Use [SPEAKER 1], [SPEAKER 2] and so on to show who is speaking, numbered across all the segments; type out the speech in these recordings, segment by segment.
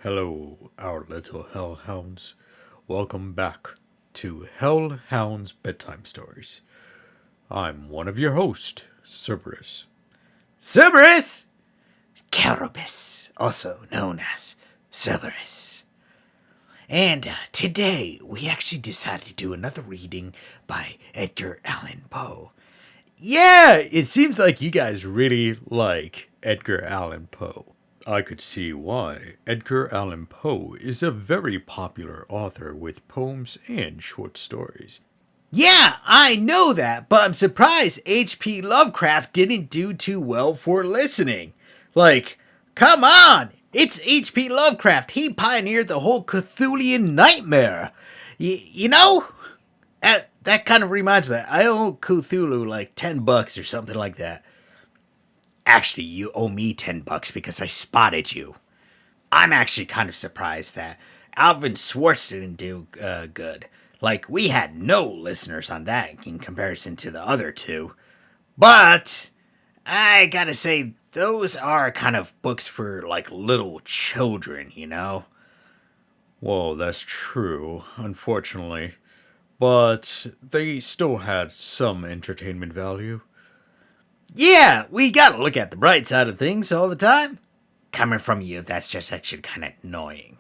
[SPEAKER 1] Hello, our little Hellhounds. Welcome back to Hellhounds Bedtime Stories. I'm one of your hosts, Cerberus.
[SPEAKER 2] Cerberus! Cerberus, also known as Cerberus. And today we actually decided to do another reading by Edgar Allan Poe.
[SPEAKER 1] Yeah, it seems like you guys really like Edgar Allan Poe. I could see why. Edgar Allan Poe is a very popular author with poems and short stories.
[SPEAKER 2] Yeah, I know that, but I'm surprised H.P. Lovecraft didn't do too well for listening. Like, come on! It's H.P. Lovecraft. He pioneered the whole Cthulhian nightmare. You know? That kind of reminds me. I owe Cthulhu like $10 or something like that. Actually, you owe me $10 because I spotted you. I'm actually kind of surprised that Alvin Schwartz didn't do good. Like, we had no listeners on that in comparison to the other two. But, I gotta say, those are kind of books for, like, little children, you know?
[SPEAKER 1] Well, that's true, unfortunately. But they still had some entertainment value.
[SPEAKER 2] Yeah, we gotta look at the bright side of things all the time. Coming from you, that's just actually kind of annoying.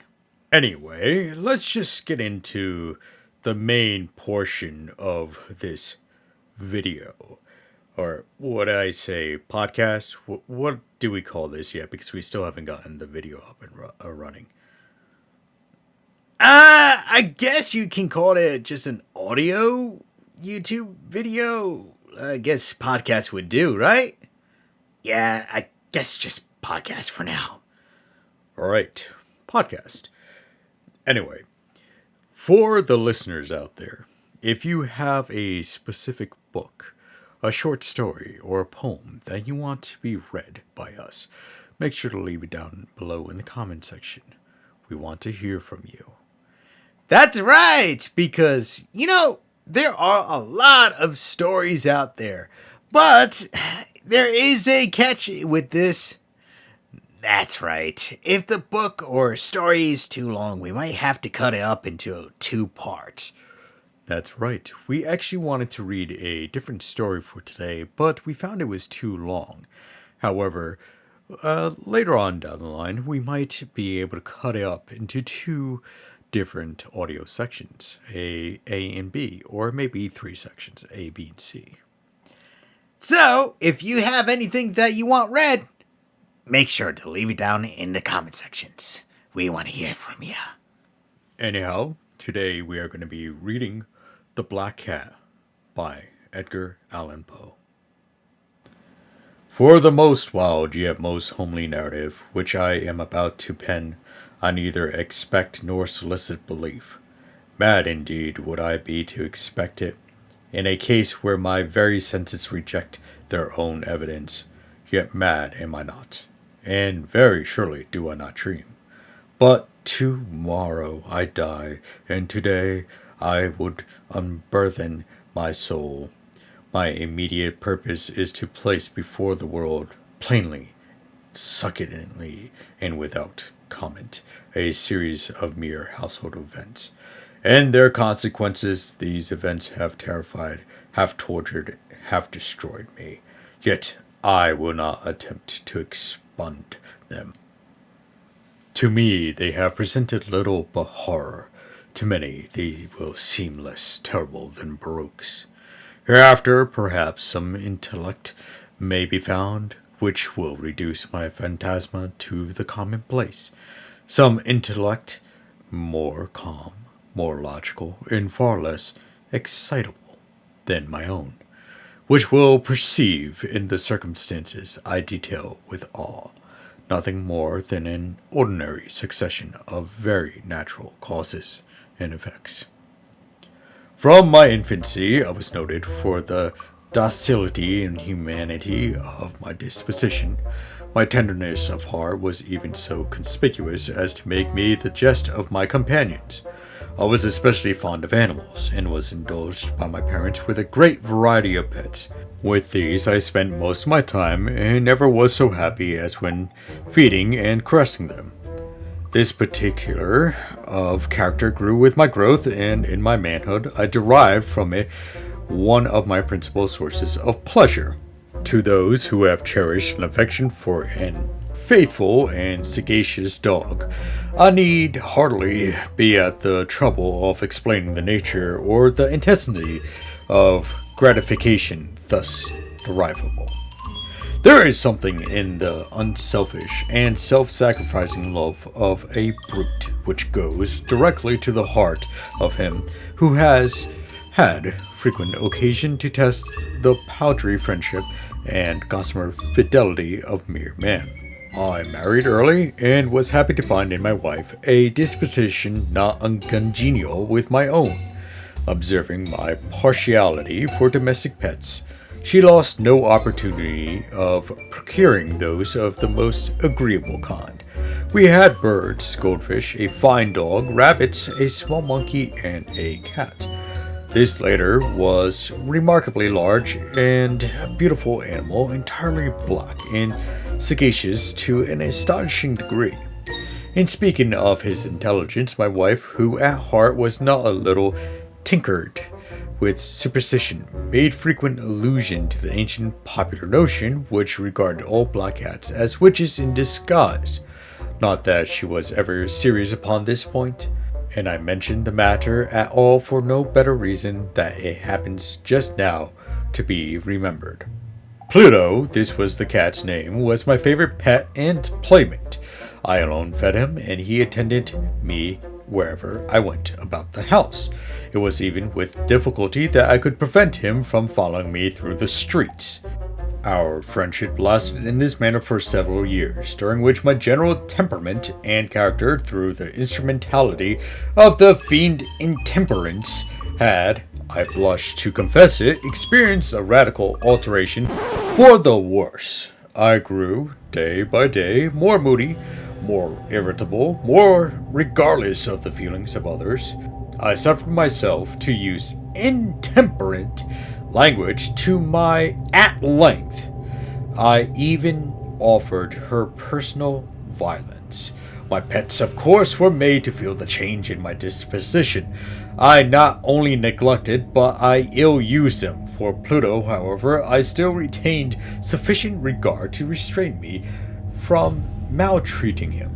[SPEAKER 1] Anyway, let's just get into the main portion of this video. Or what I say, podcast? What do we call this yet? Because we still haven't gotten the video up and running.
[SPEAKER 2] I guess you can call it just an audio YouTube video. I guess podcast would do, right? Yeah, I guess just podcast for now.
[SPEAKER 1] Alright, podcast. Anyway, for the listeners out there, if you have a specific book, a short story, or a poem that you want to be read by us, make sure to leave it down below in the comment section. We want to hear from you.
[SPEAKER 2] That's right, because, there are a lot of stories out there. But there is a catch with this. That's right. If the book or story is too long, we might have to cut it up into 2 parts.
[SPEAKER 1] That's right. We actually wanted to read a different story for today, but we found it was too long. However, later on down the line, we might be able to cut it up into 2 different audio sections, A and B, or maybe 3 sections, A, B, and C.
[SPEAKER 2] So, if you have anything that you want read, make sure to leave it down in the comment sections. We want to hear from you.
[SPEAKER 1] Anyhow, today we are going to be reading The Black Cat by Edgar Allan Poe. For the most wild yet most homely narrative which I am about to pen, I neither expect nor solicit belief. Mad indeed would I be to expect it, in a case where my very senses reject their own evidence. Yet mad am I not, and very surely do I not dream. But tomorrow I die, and today I would unburthen my soul. My immediate purpose is to place before the world, plainly, succinctly, and without comment, a series of mere household events. And their consequences, these events have terrified, have tortured, have destroyed me. Yet I will not attempt to expunge them. To me they have presented little but horror. To many they will seem less terrible than Baruch's. Hereafter perhaps some intellect may be found which will reduce my phantasma to the commonplace. Some intellect more calm, more logical, and far less excitable than my own, which will perceive in the circumstances I detail with awe nothing more than an ordinary succession of very natural causes and effects. From my infancy I was noted for the docility and humanity of my disposition. My tenderness of heart was even so conspicuous as to make me the jest of my companions. I was especially fond of animals, and was indulged by my parents with a great variety of pets. With these I spent most of my time, and never was so happy as when feeding and caressing them. This particular of character grew with my growth, and in my manhood, I derived from it one of my principal sources of pleasure. To those who have cherished an affection for an faithful and sagacious dog, I need hardly be at the trouble of explaining the nature or the intensity of gratification thus derivable. There is something in the unselfish and self-sacrificing love of a brute which goes directly to the heart of him who has had frequent occasion to test the paltry friendship and gossamer fidelity of mere man. I married early and was happy to find in my wife a disposition not uncongenial with my own. Observing my partiality for domestic pets, she lost no opportunity of procuring those of the most agreeable kind. We had birds, goldfish, a fine dog, rabbits, a small monkey, and a cat. This latter was remarkably large and a beautiful animal, entirely black and sagacious to an astonishing degree. In speaking of his intelligence, my wife, who at heart was not a little tinkered with superstition, made frequent allusion to the ancient popular notion which regarded all black cats as witches in disguise. Not that she was ever serious upon this point, and I mention the matter at all for no better reason that it happens just now to be remembered. Pluto, this was the cat's name, was my favorite pet and playmate. I alone fed him, and he attended me wherever I went about the house. It was even with difficulty that I could prevent him from following me through the streets. Our friendship lasted in this manner for several years, during which my general temperament and character, through the instrumentality of the fiend intemperance, had, I blush to confess it, experienced a radical alteration for the worse. I grew, day by day, more moody, more irritable, more regardless of the feelings of others. I suffered myself to use intemperate language to my at length. I even offered her personal violence. My pets, of course, were made to feel the change in my disposition. I not only neglected, but I ill-used them. For Pluto, however, I still retained sufficient regard to restrain me from maltreating him,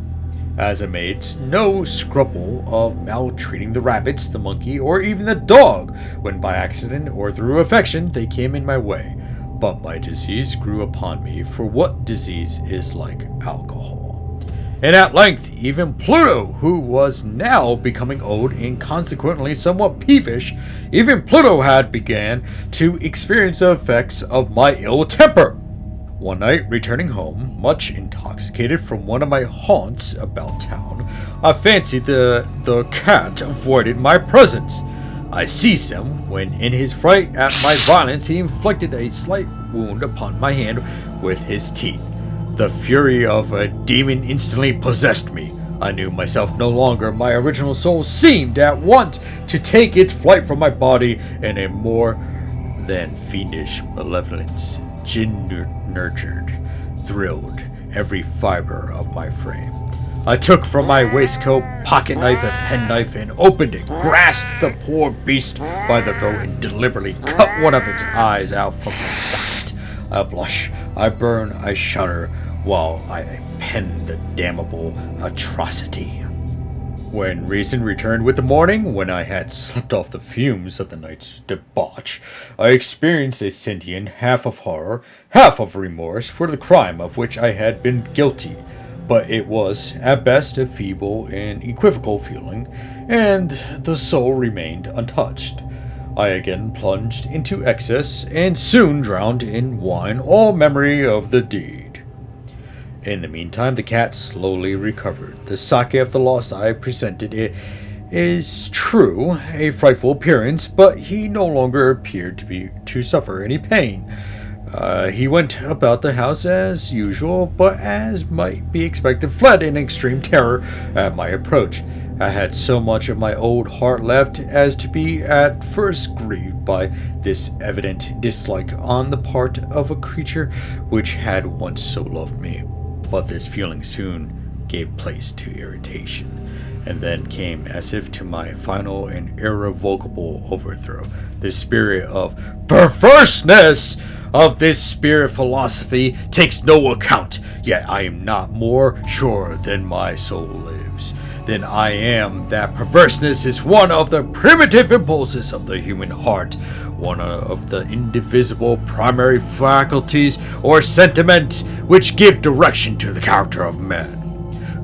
[SPEAKER 1] as I made no scruple of maltreating the rabbits, the monkey, or even the dog, when by accident or through affection they came in my way. But my disease grew upon me, for what disease is like alcohol? And at length, even Pluto, who was now becoming old and consequently somewhat peevish, even Pluto had began to experience the effects of my ill temper. One night, returning home, much intoxicated from one of my haunts about town, I fancied the cat avoided my presence. I seized him, when in his fright at my violence he inflicted a slight wound upon my hand with his teeth. The fury of a demon instantly possessed me. I knew myself no longer. My original soul seemed at once to take its flight from my body, and a more than fiendish malevolence, gin-nurtured, thrilled every fiber of my frame. I took from my waistcoat pocket knife and penknife and opened it, grasped the poor beast by the throat, and deliberately cut one of its eyes out from the socket. I blush, I burn, I shudder, while I pen the damnable atrocity. When reason returned with the morning, when I had slept off the fumes of the night's debauch, I experienced a sentient half of horror, half of remorse for the crime of which I had been guilty. But it was, at best, a feeble and equivocal feeling, and the soul remained untouched. I again plunged into excess, and soon drowned in wine all memory of the deed. In the meantime, the cat slowly recovered. The sake of the lost eye presented, it is true, a frightful appearance, but he no longer appeared to suffer any pain. He went about the house as usual, but as might be expected, fled in extreme terror at my approach. I had so much of my old heart left as to be at first grieved by this evident dislike on the part of a creature which had once so loved me. But this feeling soon gave place to irritation, and then came, as if to my final and irrevocable overthrow, the spirit of perverseness of this spirit philosophy takes no account, yet I am not more sure than my soul lives. Then I am that perverseness is one of the primitive impulses of the human heart, one of the indivisible primary faculties or sentiments which give direction to the character of man.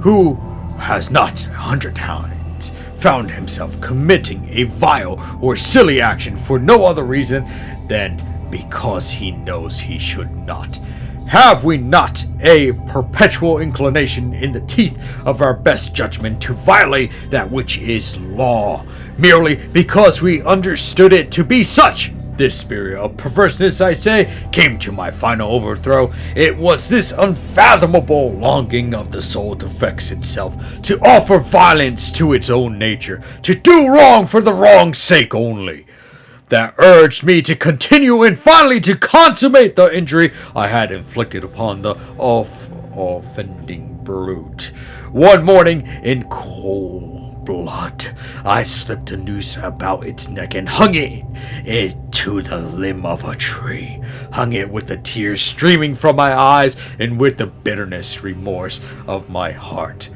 [SPEAKER 1] Who has not 100 times found himself committing a vile or silly action for no other reason than because he knows he should not? Have we not a perpetual inclination in the teeth of our best judgment to violate that which is law, merely because we understood it to be such? This spirit of perverseness, I say, came to my final overthrow. It was this unfathomable longing of the soul to vex itself, to offer violence to its own nature, to do wrong for the wrong's sake only, that urged me to continue and finally to consummate the injury I had inflicted upon the offending brute. One morning, in cold blood, I slipped a noose about its neck and hung it to the limb of a tree, hung it with the tears streaming from my eyes and with the bitterness remorse of my heart.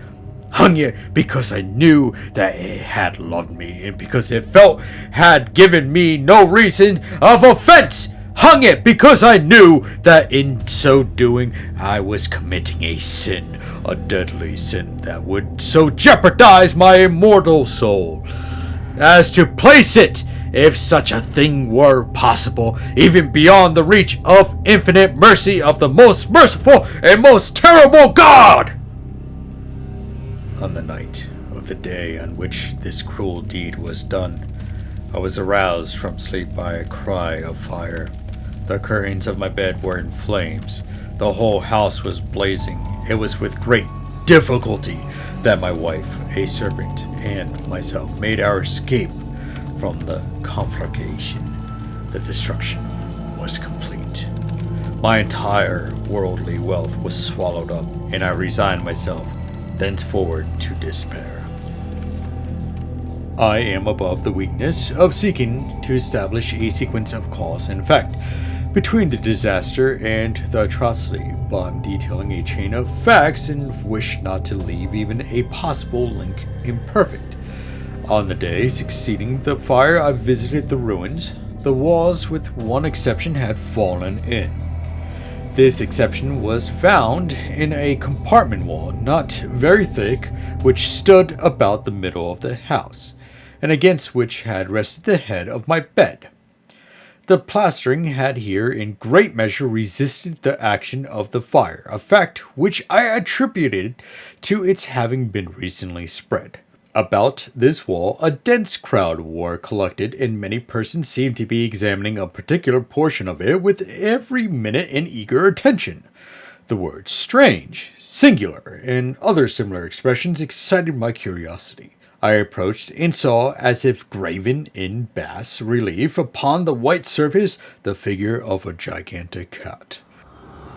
[SPEAKER 1] Hung it because I knew that it had loved me, and because it felt had given me no reason of offense. Hung it because I knew that in so doing I was committing a sin, a deadly sin that would so jeopardize my immortal soul as to place it, if such a thing were possible, even beyond the reach of infinite mercy of the most merciful and most terrible God. On the night of the day on which this cruel deed was done, I was aroused from sleep by a cry of fire. The curtains of my bed were in flames. The whole house was blazing. It was with great difficulty that my wife, a servant, and myself made our escape from the conflagration. The destruction was complete. My entire worldly wealth was swallowed up, and I resigned myself thenceforward to despair. I am above the weakness of seeking to establish a sequence of cause and effect between the disaster and the atrocity, but I'm detailing a chain of facts and wish not to leave even a possible link imperfect. On the day succeeding the fire, I visited the ruins. The walls, with one exception, had fallen in. This exception was found in a compartment wall, not very thick, which stood about the middle of the house, and against which had rested the head of my bed. The plastering had here in great measure resisted the action of the fire, a fact which I attributed to its having been recently spread. About this wall a dense crowd were collected, and many persons seemed to be examining a particular portion of it with every minute in eager attention. The words strange, singular, and other similar expressions excited my curiosity. I approached and saw, as if graven in bas relief upon the white surface, the figure of a gigantic cat.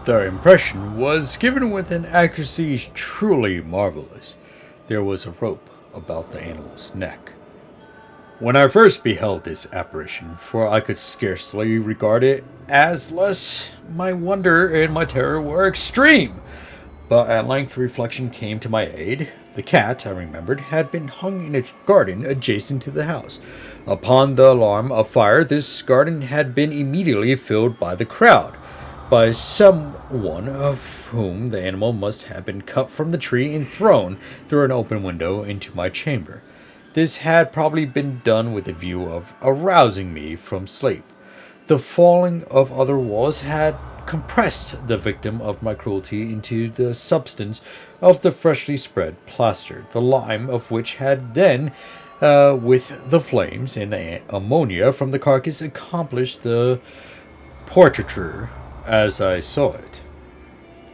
[SPEAKER 1] The impression was given with an accuracy truly marvelous. There was a rope about the animal's neck. When I first beheld this apparition, for I could scarcely regard it as less, my wonder and my terror were extreme. But at length reflection came to my aid. The cat, I remembered, had been hung in a garden adjacent to the house. Upon the alarm of fire, this garden had been immediately filled by the crowd, by someone of whom the animal must have been cut from the tree and thrown through an open window into my chamber. This had probably been done with a view of arousing me from sleep. The falling of other walls had compressed the victim of my cruelty into the substance of the freshly spread plaster, the lime of which had then, with the flames and the ammonia from the carcass, accomplished the portraiture as I saw it.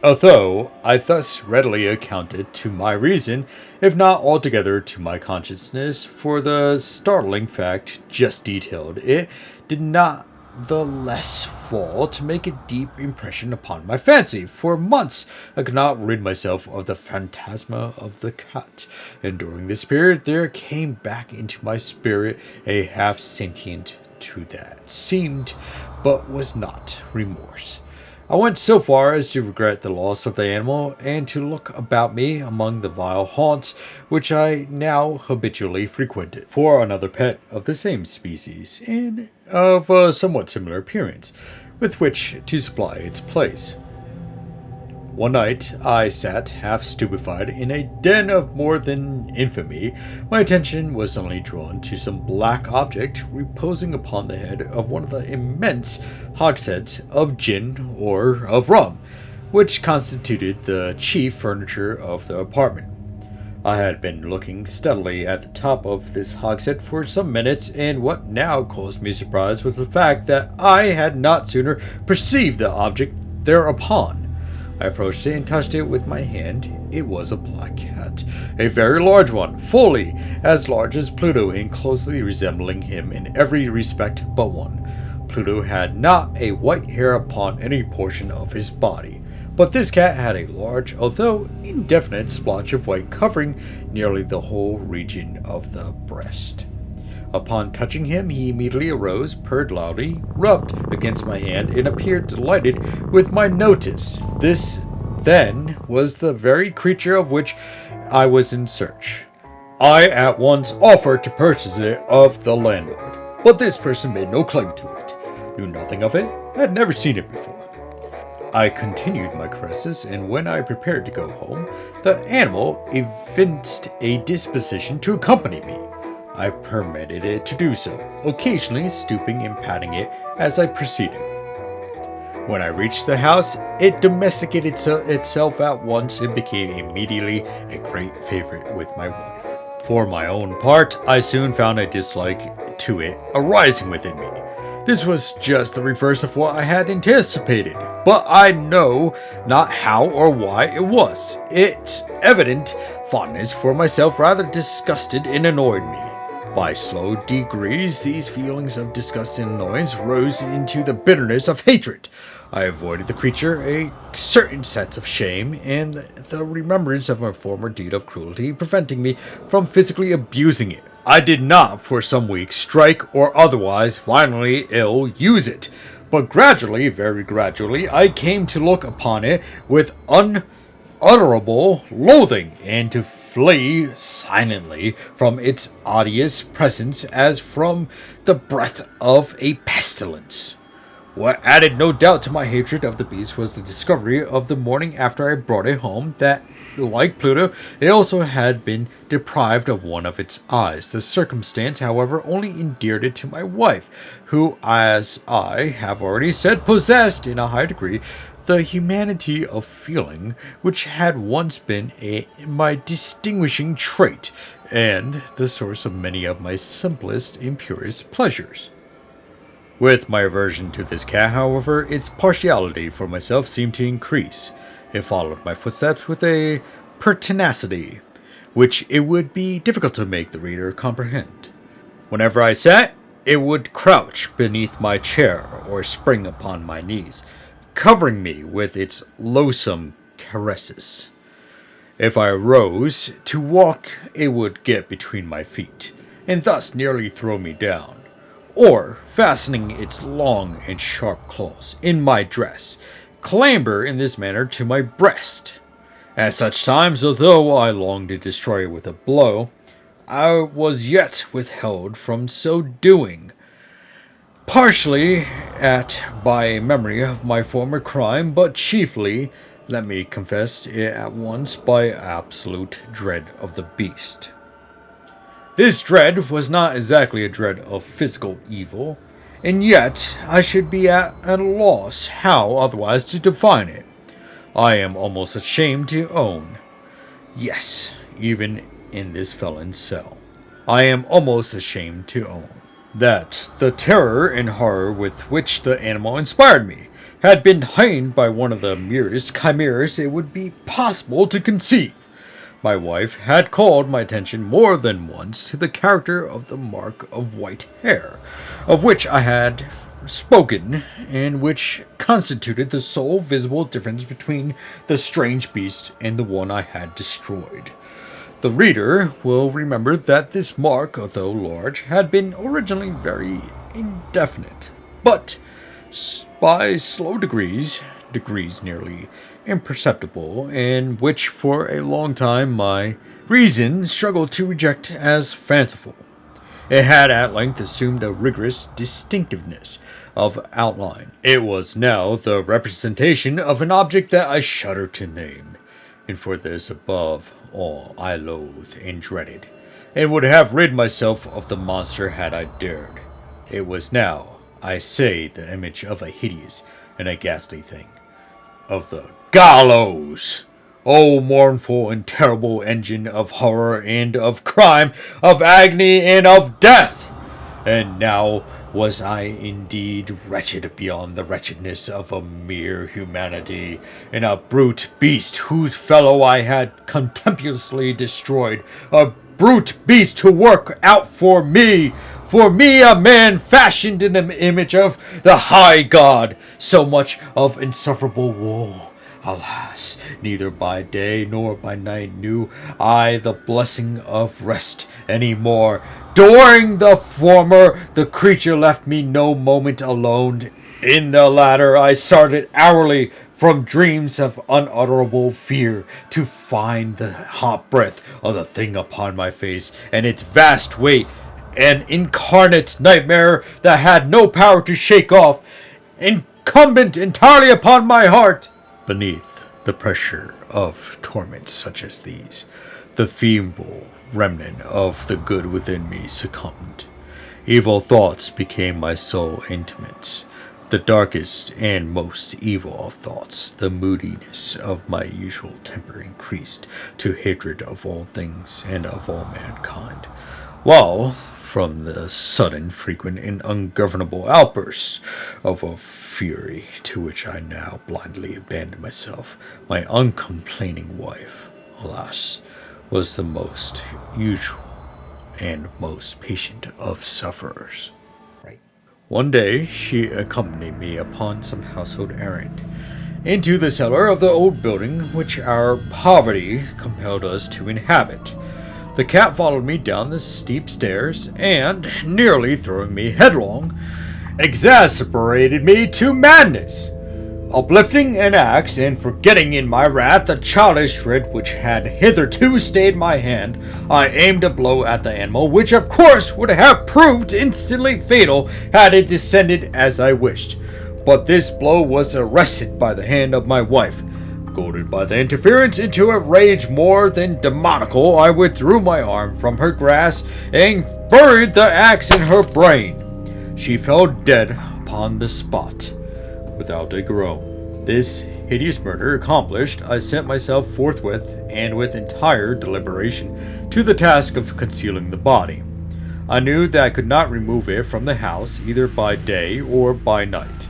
[SPEAKER 1] Although I thus readily accounted to my reason, if not altogether to my consciousness, for the startling fact just detailed, it did not
[SPEAKER 2] the less fall to make a deep impression upon my fancy. For months I could not rid myself of the phantasma of the cat, and during this period there came back into my spirit a half sentient to that seemed, but was not, remorse. I went so far as to regret the loss of the animal, and to look about me among the vile haunts which I now habitually frequented for another pet of the same species, and of a somewhat similar appearance, with which to supply its place. One night I sat half stupefied in a den of more than infamy. My attention was suddenly drawn to some black object reposing upon the head of one of the immense hogsheads of gin or of rum, which constituted the chief furniture of the apartment. I had been looking steadily at the top of this hogshead for some minutes, and what now caused me surprise was the fact that I had not sooner perceived the object thereupon. I approached it and touched it with my hand. It was a black cat, a very large one, fully as large as Pluto, and closely resembling him in every respect but one. Pluto had not a white hair upon any portion of his body, but this cat had a large, although indefinite, splotch of white covering nearly the whole region of the breast. Upon touching him, he immediately arose, purred loudly, rubbed against my hand, and appeared delighted with my notice. This, then, was the very creature of which I was in search. I at once offered to purchase it of the landlord, but this person made no claim to it, knew nothing of it, had never seen it before. I continued my caresses, and when I prepared to go home, the animal evinced a disposition to accompany me. I permitted it to do so, occasionally stooping and patting it as I proceeded. When I reached the house, it domesticated itself at once and became immediately a great favorite with my wife. For my own part, I soon found a dislike to it arising within me. This was just the reverse of what I had anticipated, but I know not how or why it was. Its evident fondness for myself rather disgusted and annoyed me. By slow degrees, these feelings of disgust and annoyance rose into the bitterness of hatred. I avoided the creature, a certain sense of shame, and the remembrance of my former deed of cruelty preventing me from physically abusing it. I did not, for some weeks, strike or otherwise violently ill use it, but gradually, very gradually, I came to look upon it with unutterable loathing, and to flee silently from its odious presence as from the breath of a pestilence. What added no doubt to my hatred of the beast was the discovery of the morning after I brought it home that, like Pluto, it also had been deprived of one of its eyes. The circumstance, however, only endeared it to my wife, who, as I have already said, possessed in a high degree the humanity of feeling which had once been my distinguishing trait, and the source of many of my simplest and purest pleasures. With my aversion to this cat, however, its partiality for myself seemed to increase. It followed my footsteps with a pertinacity which it would be difficult to make the reader comprehend. Whenever I sat, it would crouch beneath my chair or spring upon my knees, covering me with its loathsome caresses. If I rose to walk, it would get between my feet, and thus nearly throw me down, or, fastening its long and sharp claws in my dress, clamber in this manner to my breast. At such times, although I longed to destroy it with a blow, I was yet withheld from so doing, partially by a memory of my former crime, but chiefly, let me confess it at once, by absolute dread of the beast. This dread was not exactly a dread of physical evil, and yet I should be at a loss how otherwise to define it. I am almost ashamed to own, yes, even in this felon's cell, I am almost ashamed to own, that the terror and horror with which the animal inspired me had been heightened by one of the merest chimeras it would be possible to conceive. My wife had called my attention more than once to the character of the mark of white hair, of which I had
[SPEAKER 1] spoken, and which constituted the sole visible difference between the strange beast and the one I had destroyed. The reader will remember that this mark, although large, had been originally very indefinite, but by slow degrees nearly imperceptible, and which for a long time my reason struggled to reject as fanciful. It had at length assumed a rigorous distinctiveness of outline. It was now the representation of an object that I shudder to name, and for this above all I loathed and dreaded, and would have rid myself of the monster had I dared. It was now, I say, the image of a hideous and a ghastly thing, of the gallows! O mournful and terrible engine of horror and of crime, of agony and of death! And now was I indeed wretched beyond the wretchedness of a mere humanity, and a brute beast whose fellow I had contemptuously destroyed, a brute beast to work out for me a man fashioned in the image of the high God, so much of insufferable woe. Alas, neither by day nor by night knew I the blessing of rest any more. During the former, the creature left me no moment alone. In the latter, I started hourly from dreams of unutterable fear to find the hot breath of the thing upon my face and its vast weight, an incarnate nightmare that had no power to shake off, incumbent entirely upon my heart. Beneath the pressure of torments such as these, the feeble remnant of the good within me succumbed. Evil thoughts became my sole intimates. The darkest and most evil of thoughts, the moodiness of my usual temper increased to hatred of all things and of all mankind, while, from the sudden, frequent, and ungovernable outbursts of a fury to which I now blindly abandoned myself, my uncomplaining wife, alas, was the most usual and most patient of sufferers. One day she accompanied me upon some household errand into the cellar of the old building which our poverty compelled us to inhabit. The cat followed me down the steep stairs, and, nearly throwing me headlong, exasperated me to madness. Uplifting an axe, and forgetting in my wrath the childish dread which had hitherto stayed my hand, I aimed a blow at the animal, which of course would have proved instantly fatal had it descended as I wished. But this blow was arrested by the hand of my wife. Goaded by the interference into a rage more than demoniacal, I withdrew my arm from her grasp and buried the axe in her brain. She fell dead upon the spot, without a groan. This hideous murder accomplished, I set myself forthwith, and with entire deliberation, to the task of concealing the body. I knew that I could not remove it from the house either by day or by night,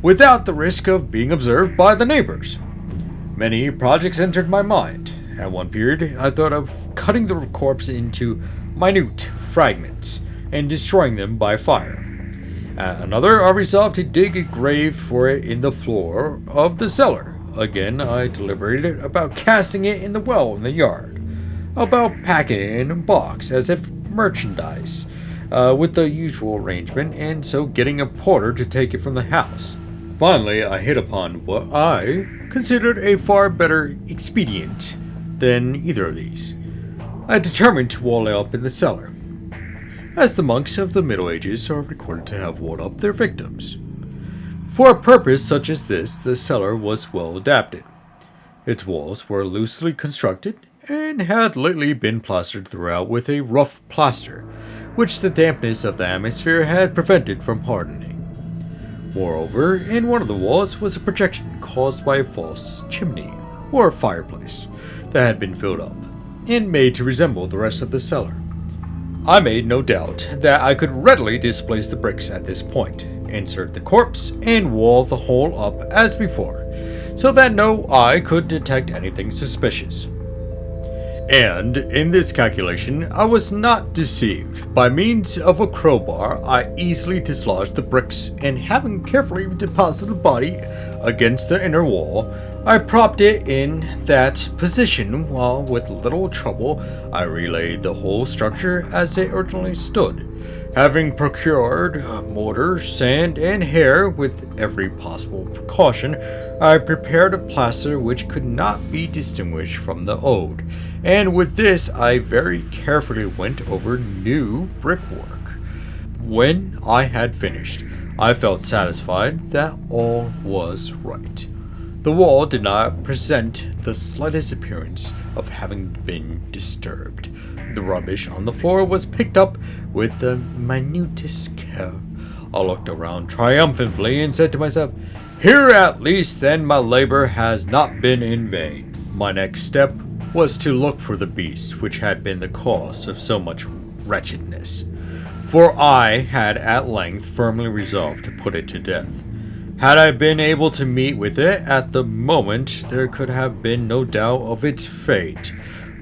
[SPEAKER 1] without the risk of being observed by the neighbors. Many projects entered my mind. At one period, I thought of cutting the corpse into minute fragments and destroying them by fire. At another, I resolved to dig a grave for it in the floor of the cellar. Again, I deliberated about casting it in the well in the yard, about packing it in a box as if merchandise, with the usual arrangement, and so getting a porter to take it from the house. Finally, I hit upon what I considered a far better expedient than either of these. I determined to wall it up in the cellar, as the monks of the Middle Ages are recorded to have walled up their victims. For a purpose such as this, the cellar was well adapted. Its walls were loosely constructed, and had lately been plastered throughout with a rough plaster, which the dampness of the atmosphere had prevented from hardening. Moreover, in one of the walls was a projection caused by a false chimney, or fireplace, that had been filled up, and made to resemble the rest of the cellar. I made no doubt that I could readily displace the bricks at this point, insert the corpse, and wall the whole up as before, so that no eye could detect anything suspicious. And in this calculation, I was not deceived. By means of a crowbar, I easily dislodged the bricks, and having carefully deposited the body against the inner wall, I propped it in that position while, with little trouble, I relaid the whole structure as it originally stood. Having procured mortar, sand, and hair with every possible precaution, I prepared a plaster which could not be distinguished from the old, and with this I very carefully went over new brickwork. When I had finished, I felt satisfied that all was right. The wall did not present the slightest appearance of having been disturbed. The rubbish on the floor was picked up with the minutest care. I looked around triumphantly and said to myself, "Here at least then my labor has not been in vain." My next step was to look for the beast which had been the cause of so much wretchedness, for I had at length firmly resolved to put it to death. Had I been able to meet with it at the moment, there could have been no doubt of its fate,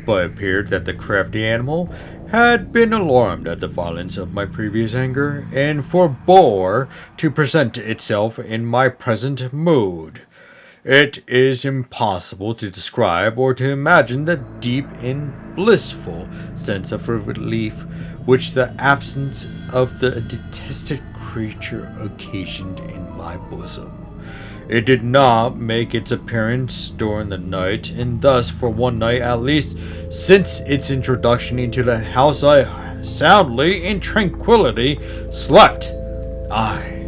[SPEAKER 1] but it appeared that the crafty animal had been alarmed at the violence of my previous anger, and forbore to present itself in my present mood. It is impossible to describe or to imagine the deep and blissful sense of relief which the absence of the detested creature occasioned in my bosom. It did not make its appearance during the night, and thus for one night at least since its introduction into the house I soundly in tranquillity slept. I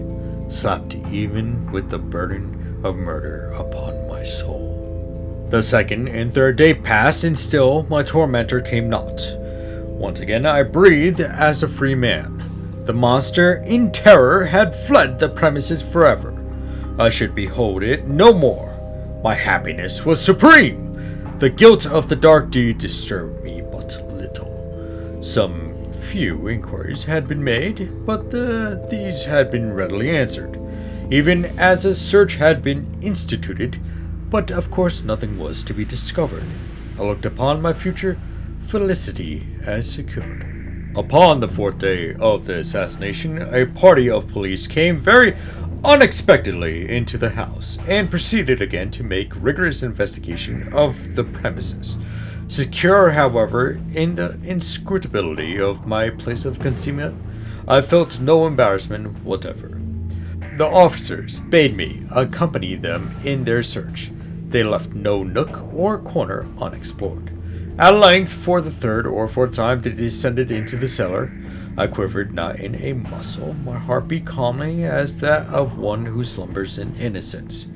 [SPEAKER 1] slept even with the burden of murder upon my soul. The second and third day passed, and still my tormentor came not. Once again I breathed as a free man. The monster, in terror, had fled the premises forever. I should behold it no more. My happiness was supreme. The guilt of the dark deed disturbed me but little. Some few inquiries had been made, but these had been readily answered, even as a search had been instituted, but of course nothing was to be discovered. I looked upon my future felicity as secured. Upon the fourth day of the assassination, a party of police came very unexpectedly into the house, and proceeded again to make rigorous investigation of the premises. Secure, however, in the inscrutability of my place of concealment, I felt no embarrassment whatever. The officers bade me accompany them in their search. They left no nook or corner unexplored. At length, for the third or fourth time, they descended into the cellar. I quivered not in a muscle. My heart beat calmly as that of one who slumbers in innocence.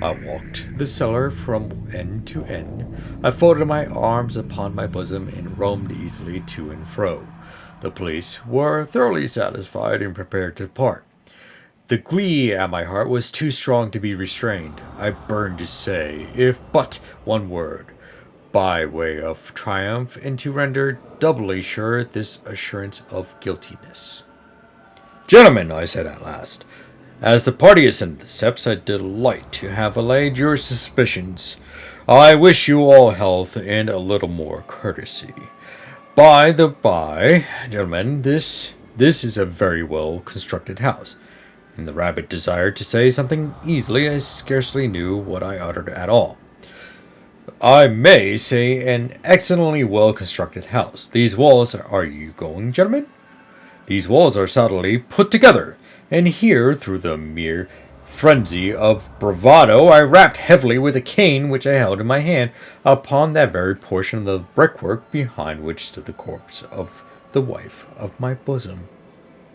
[SPEAKER 1] I walked the cellar from end to end. I folded my arms upon my bosom and roamed easily to and fro. The police were thoroughly satisfied and prepared to depart. The glee at my heart was too strong to be restrained. I burned to say, if but one word, by way of triumph, and to render doubly sure this assurance of guiltiness. "Gentlemen," I said at last, "as the party ascended the steps, I delight to have allayed your suspicions. I wish you all health and a little more courtesy. By the by, gentlemen, this is a very well constructed house." And the rabbit desired to say something easily. I scarcely knew what I uttered at all. "I may say an excellently well-constructed house. These walls, are you going, gentlemen? These walls are solidly put together, and here, through the mere frenzy of bravado, I rapped heavily with a cane which I held in my hand upon that very portion of the brickwork behind which stood the corpse of the wife of my bosom.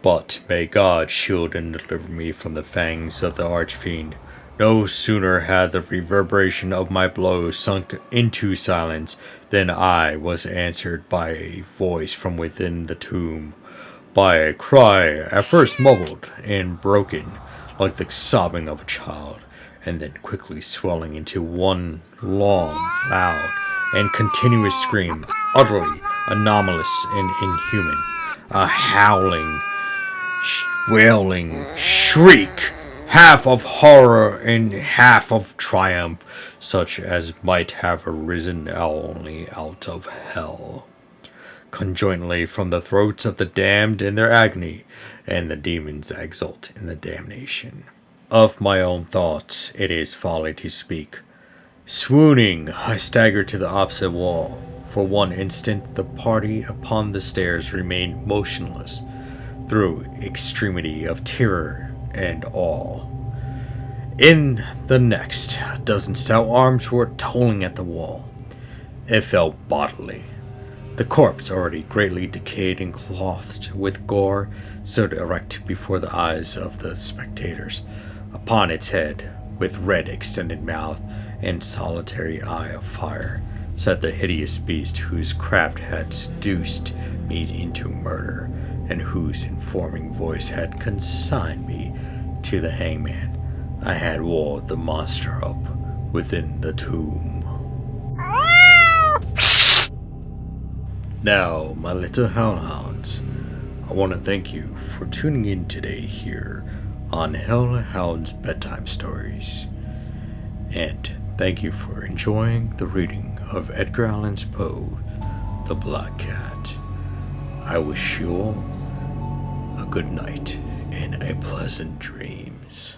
[SPEAKER 1] But may God shield and deliver me from the fangs of the arch-fiend. No sooner had the reverberation of my blows sunk into silence than I was answered by a voice from within the tomb, by a cry at first muffled and broken, like the sobbing of a child, and then quickly swelling into one long, loud, and continuous scream, utterly anomalous and inhuman, a howling, wailing shriek, half of horror and half of triumph, such as might have arisen only out of hell, conjointly from the throats of the damned in their agony, and the demons exult in the damnation. Of my own thoughts it is folly to speak. Swooning, I staggered to the opposite wall. For one instant the party upon the stairs remained motionless, through extremity of terror and awe. In the next, a dozen stout arms were tolling at the wall. It fell bodily. The corpse, already greatly decayed and clothed with gore, stood erect before the eyes of the spectators. Upon its head, with red extended mouth and solitary eye of fire, sat the hideous beast whose craft had seduced me into murder, and whose informing voice had consigned me to the hangman. I had walled the monster up within the tomb. Now, my little hellhounds, I want to thank you for tuning in today here on Hellhounds Bedtime Stories. And thank you for enjoying the reading of Edgar Allan Poe, The Black Cat. I wish you all a good night and a pleasant dreams.